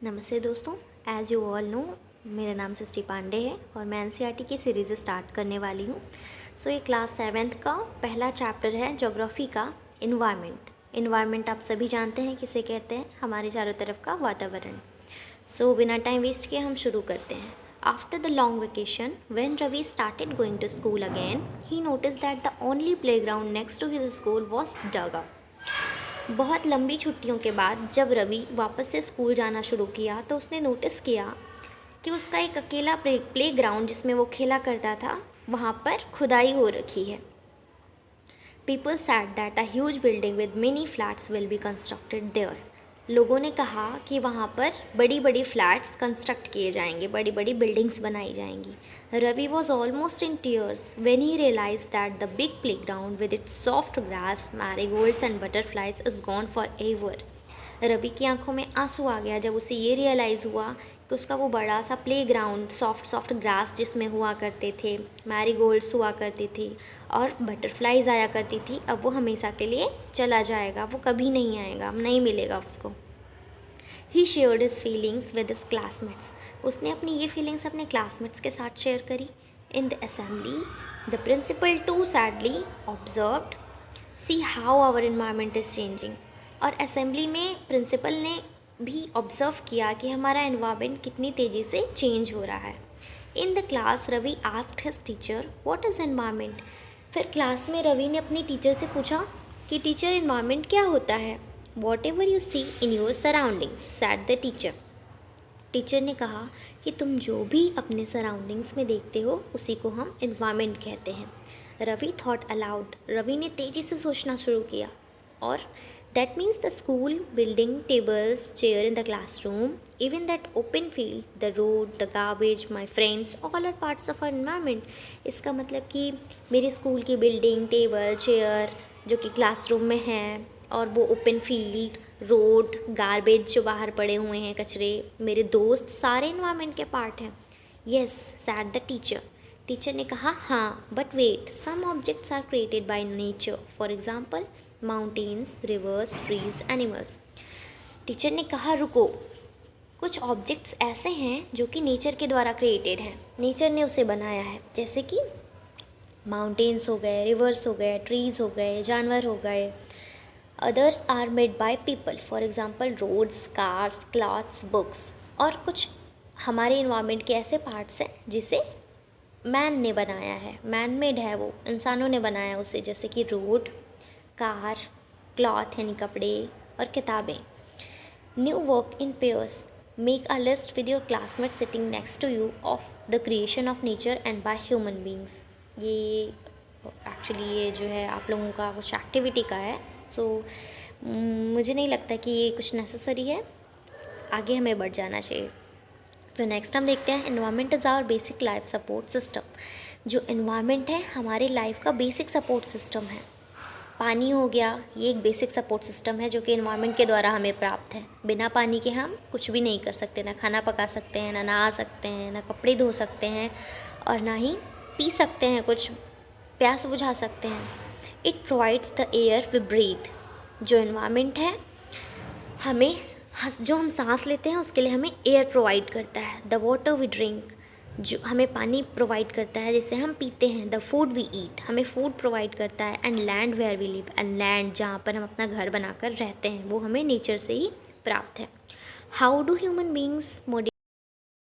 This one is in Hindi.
नमस्ते दोस्तों, एज़ यू ऑल नो मेरा नाम सृष्टि पांडे है और मैं एनसीईआरटी की सीरीज़ स्टार्ट करने वाली हूँ। ये क्लास 7th का पहला चैप्टर है ज्योग्राफी का इन्वायरमेंट। इन्वायरमेंट आप सभी जानते हैं किसे कहते हैं, हमारे चारों तरफ का वातावरण। बिना टाइम वेस्ट किए हम शुरू करते हैं। After the long vacation when Ravi started going to school again he notice that the only playground next to his school was dug up. बहुत लंबी छुट्टियों के बाद जब रवि वापस से स्कूल जाना शुरू किया तो उसने नोटिस किया कि उसका एक अकेला प्ले ग्राउंड जिसमें वो खेला करता था वहाँ पर खुदाई हो रखी है। People said that a huge building with many flats will be constructed there. लोगों ने कहा कि वहाँ पर बड़ी बड़ी फ्लैट्स कंस्ट्रक्ट किए जाएंगे, बड़ी बड़ी बिल्डिंग्स बनाई जाएंगी। Ravi was almost in tears when he realize that the big playground with its soft grass, marigolds and butterflies is gone forever. Ravi की आंखों में आंसू आ गया जब उसे ये रियलाइज़ हुआ कि उसका वो बड़ा सा प्ले ग्राउंड, सॉफ्ट ग्रास जिसमें हुआ करते थे, मैरीगोल्ड्स हुआ करती थी और बटरफ्लाइज आया करती थी, अब वो हमेशा के लिए चला जाएगा, वो कभी नहीं आएगा, नहीं मिलेगा उसको। He shared his feelings with his classmates. उसने अपनी ये फीलिंग्स अपने क्लासमेट्स के साथ शेयर करी। In the assembly the principal to sadly observed see how our environment is changing. और असेंबली में प्रिंसिपल ने भी ऑब्ज़र्व किया कि हमारा इन्वायरमेंट कितनी तेज़ी से चेंज हो रहा है। In the class Ravi asked his teacher what is environment. फिर क्लास में रवि ने अपनी टीचर से पूछा कि टीचर इन्वायरमेंट क्या होता है। Whatever you see in your surroundings said the teacher. Teacher ने कहा कि तुम जो भी अपने सराउंडिंग्स में देखते हो उसी को हम इन्वायरमेंट कहते हैं। Ravi thought allowed. रवि ने तेज़ी से सोचना शुरू किया और that means the school, building, tables, chair in the classroom, even that open field, the road, the garbage, my friends, all are parts of our environment. इसका मतलब कि मेरे स्कूल की बिल्डिंग, टेबल, चेयर जो कि क्लासरूम में है और वो ओपन फील्ड, रोड, गार्बेज जो बाहर पड़े हुए हैं, कचरे, मेरे दोस्त, सारे इन्वायरमेंट के पार्ट हैं। Yes said the teacher. Teacher ने कहा हाँ, but wait, some objects are created by nature, for example mountains, rivers, trees, animals. Teacher ने कहा रुको, कुछ ऑब्जेक्ट्स ऐसे हैं जो कि नेचर के द्वारा क्रिएटेड हैं, नेचर ने उसे बनाया है, जैसे कि माउंटेन्स हो गए, रिवर्स हो गए, ट्रीज़ हो गए, जानवर हो गए। Others are made by people, for example roads, cars, clothes, books. और कुछ हमारे इन्वायरमेंट के ऐसे पार्ट्स हैं जिसे मैन ने बनाया है, मैन मेड है, वो इंसानों ने बनाया उसे, जैसे कि रोड, कार, क्लॉथ यानी कपड़े और किताबें। New work in pairs, make a list with your classmate sitting next to you of the creation of nature and by human beings. ये एक्चुअली ये जो है आप लोगों का कुछ एक्टिविटी का है। मुझे नहीं लगता कि ये कुछ नेसेसरी है, आगे हमें बढ़ जाना चाहिए। तो नेक्स्ट हम देखते हैं environment is our basic life support system. जो एनवायरनमेंट है हमारे लाइफ का बेसिक सपोर्ट सिस्टम है। पानी हो गया, ये एक बेसिक सपोर्ट सिस्टम है जो कि एनवायरनमेंट के द्वारा हमें प्राप्त है। बिना पानी के हम कुछ भी नहीं कर सकते, ना खाना पका सकते हैं, ना नहा सकते हैं, ना कपड़े धो सकते हैं और ना ही पी सकते हैं, कुछ प्यास बुझा सकते हैं। It provides the air we breathe. जो एनवायरनमेंट है हमें, जो हम सांस लेते हैं उसके लिए हमें एयर प्रोवाइड करता है। द वाटर वी ड्रिंक, जो हमें पानी प्रोवाइड करता है जिसे हम पीते हैं। द फूड वी ईट, हमें फूड प्रोवाइड करता है। And land where we live, and land जहाँ पर हम अपना घर बनाकर रहते हैं वो हमें नेचर से ही प्राप्त है। How do human beings